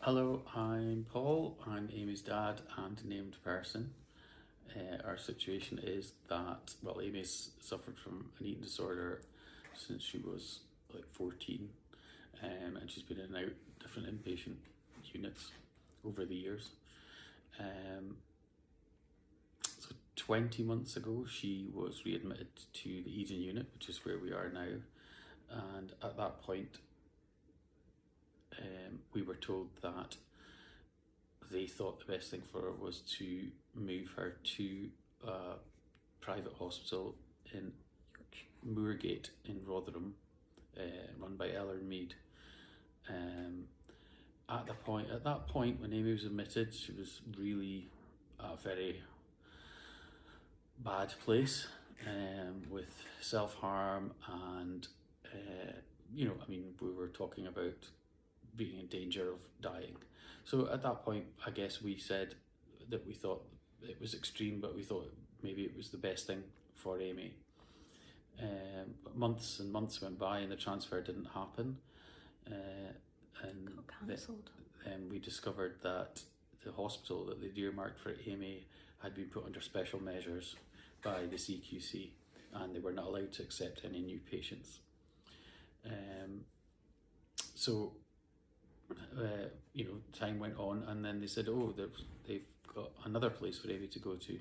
Hello, I'm Paul. I'm Amy's dad and named person. Our situation is that, well, Amy's suffered from an eating disorder since she was like 14, and she's been in and out different inpatient units over the years. So 20 months ago, she was readmitted to the Eden unit, which is where we are now. And at that point, we were told that they thought the best thing for her was to move her to a private hospital in Moorgate in Rotherham, run by Aimee. At that point, when Aimee was admitted, she was really a very bad place, with self-harm and we were talking about being in danger of dying. So at that point, I guess we said that we thought it was extreme, but we thought maybe it was the best thing for Aimee. But months and months went by and the transfer didn't happen. And got cancelled. Then we discovered that the hospital that they'd earmarked for Aimee had been put under special measures by the CQC, and they were not allowed to accept any new patients. Time went on, and then they said, oh, they've got another place for Aimee to go to.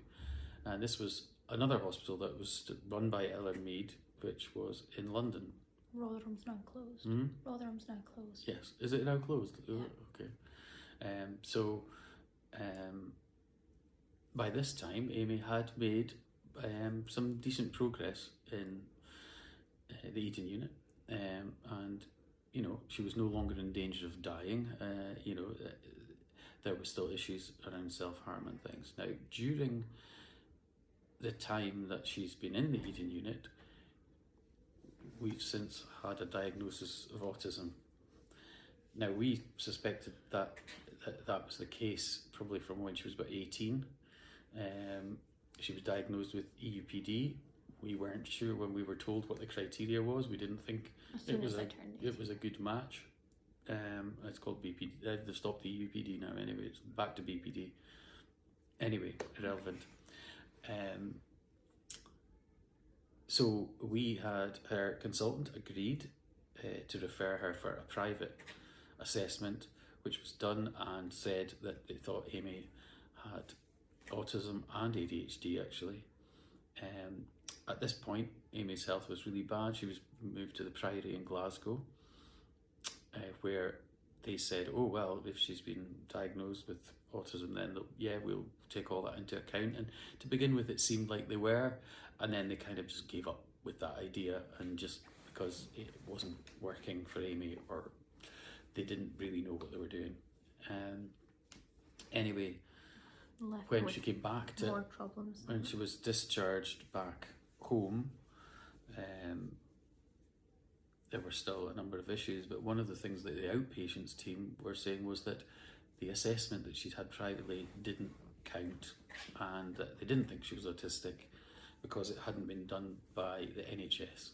And this was another hospital that was run by Aimee, which was in London. Rotherham's now closed. Rotherham's now closed. Yes. Is it now closed? Yeah. Okay. By this time, Aimee had made some decent progress in the Eden unit, and she was no longer in danger of dying. There were still issues around self-harm and things. Now, during the time that she's been in the Eden unit, we've since had a diagnosis of autism. Now, we suspected that was the case probably from when she was about 18. She was diagnosed with EUPD. We weren't sure when we were told what the criteria was. We didn't think it was a good match. It's called BPD. They've stopped the EUPD now anyway. It's back to BPD. Anyway, irrelevant. So we had her consultant agreed to refer her for a private assessment, which was done, and said that they thought Aimee had autism and ADHD actually. At this point, Aimee's health was really bad. She was moved to the Priory in Glasgow, where they said, oh, well, if she's been diagnosed with autism, then we'll take all that into account. And to begin with, it seemed like they were, and then they kind of just gave up with that idea, and just because it wasn't working for Aimee, or they didn't really know what they were doing. Anyway, when she came back to, more problems. When she was discharged back home, there were still a number of issues, but one of the things that the outpatients team were saying was that the assessment that she'd had privately didn't count, and that they didn't think she was autistic because it hadn't been done by the NHS.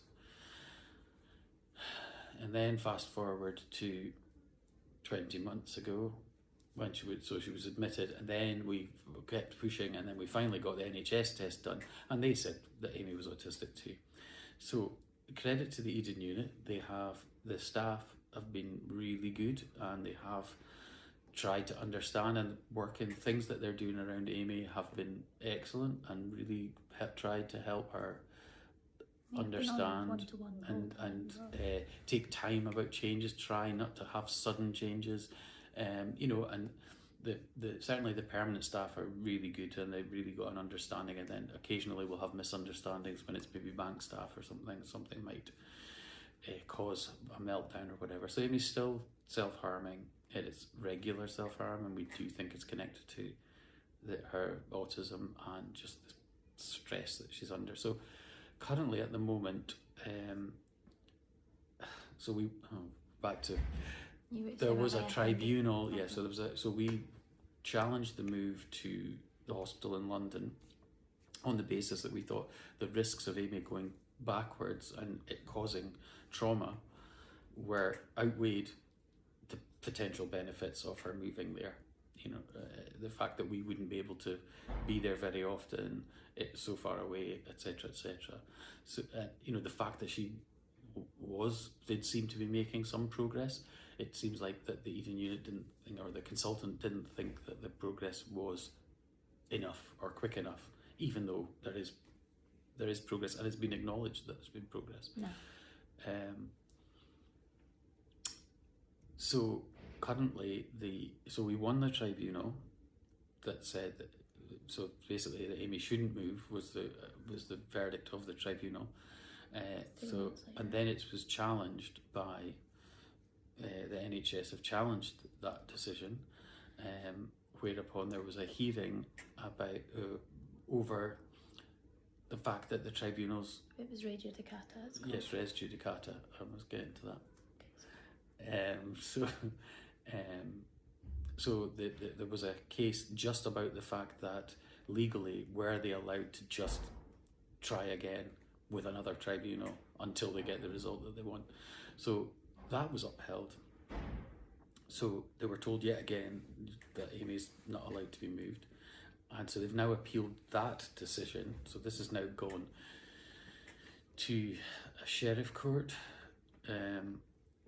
And then fast forward to 20 months ago, when she was admitted, and then we kept pushing, and then we finally got the NHS test done, and they said that Aimee was autistic too. So credit to the Eden unit. The staff have been really good, and they have tried to understand and work in things that they're doing around Aimee have been excellent, and really tried to help her understand and take time about changes, try not to have sudden changes. And certainly the permanent staff are really good, and they've really got an understanding, and then occasionally we'll have misunderstandings when it's maybe bank staff or something might cause a meltdown or whatever. So Aimee's still self-harming. It is regular self-harm, and we do think it's connected to her autism and just the stress that she's under. So currently at the moment, there was a tribunal, so we challenged the move to the hospital in London on the basis that we thought the risks of Aimee going backwards and it causing trauma were outweighed potential benefits of her moving there. The fact that we wouldn't be able to be there very often, it's so far away, etc., etc. So, the fact that she did seem to be making some progress. It seems like that the Eden unit didn't think, or the consultant didn't think that the progress was enough or quick enough, even though there is progress, and it's been acknowledged that there's been progress. No. So currently, we won the tribunal that said that, so basically that Aimee shouldn't move was the verdict of the tribunal. And then it was challenged by the NHS have challenged that decision, whereupon there was a hearing about over the fact that the tribunals. It was res judicata. It's called. Yes, res judicata. I must get into that. So there was a case just about the fact that legally were they allowed to just try again with another tribunal until they get the result that they want. So that was upheld. So they were told yet again that Aimee's not allowed to be moved. And so they've now appealed that decision. So this has now gone to a sheriff court,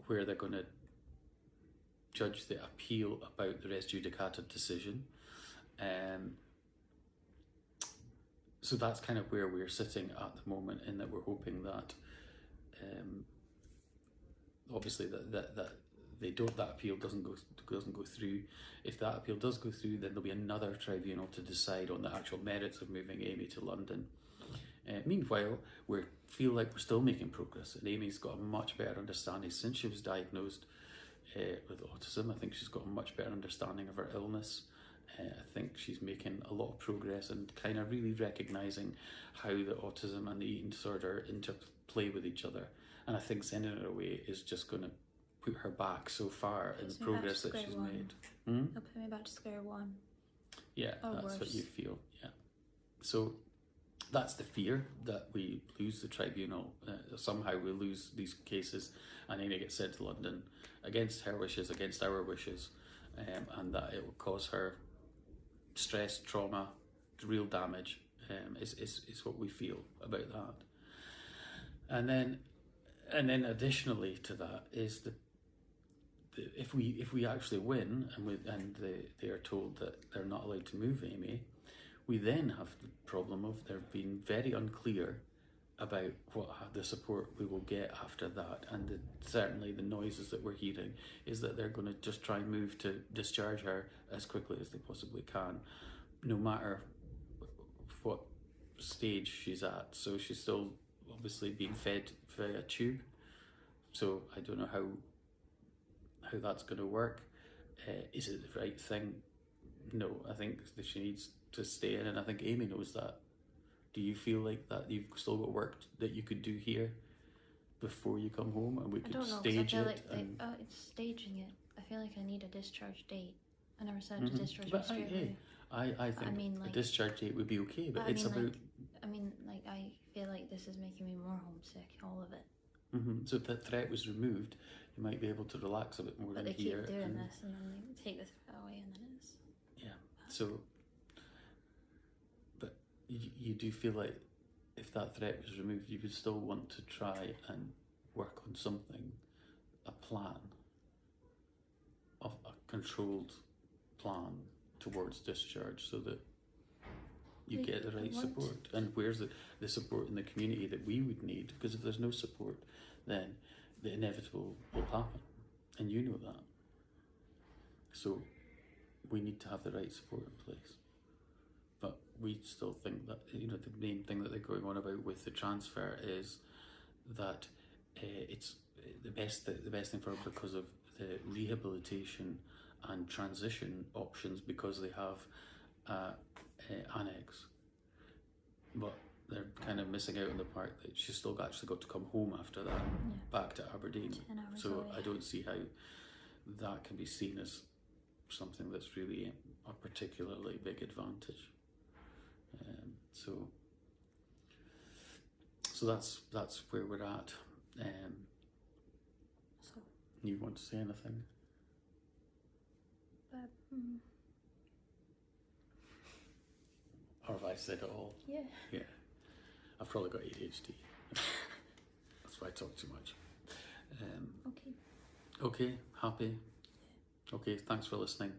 where they're going to judge the appeal about the res judicata decision. So that's kind of where we're sitting at the moment, in that we're hoping that obviously that that appeal doesn't go through. If that appeal does go through, then there'll be another tribunal to decide on the actual merits of moving Aimee to London. Meanwhile, we feel like we're still making progress, and Aimee's got a much better understanding since she was diagnosed with autism. I think she's got a much better understanding of her illness. I think she's making a lot of progress and kind of really recognising how the autism and the eating disorder interplay with each other. And I think sending her away is just going to put her back so far in the progress that she's made. It'll put me back to square one. Yeah, or that's worse. what you feel. Yeah. So that's the fear, that we lose the tribunal. Somehow we lose these cases and Aimee gets sent to London against her wishes, against our wishes, and that it will cause her stress, trauma, real damage, is what we feel about that. And then additionally to that is if we actually win and they are told that they're not allowed to move Aimee, we then have the problem of there being very unclear about what the support we will get after that, and certainly the noises that we're hearing is that they're going to just try and move to discharge her as quickly as they possibly can, no matter what stage she's at. So she's still obviously being fed via a tube, so I don't know how that's going to work. Is it the right thing? No, I think that she needs to stay in, and I think Aimee knows that. Do you feel like that you've still got work that you could do here before you come home, and we could stage it? It's staging it. I feel like I need a discharge date. I never said to discharge me straight away. I think a discharge date would be okay, but it's about. I feel like this is making me more homesick. All of it. So if that threat was removed, you might be able to relax a bit more in here. But they keep doing this, and then they take this away, and then it's. Yeah. So. But you do feel like if that threat was removed, you would still want to try and work on something, a plan, of a controlled plan towards discharge, so that you get the right support. And where's the support in the community that we would need? Because if there's no support, then the inevitable will happen, and you know that. So we need to have the right support in place. But we still think that the main thing that they're going on about with the transfer is that it's the best thing for her because of the rehabilitation and transition options, because they have annex. But they're kind of missing out on the part that she's still actually got to come home after that, back to Aberdeen. So I don't see how that can be seen as something that's really a particularly big advantage. So that's where we're at. You want to say anything? but Or have I said it all? yeah. Yeah. I've probably got ADHD. That's why I talk too much. Okay. Okay, happy? Okay, thanks for listening.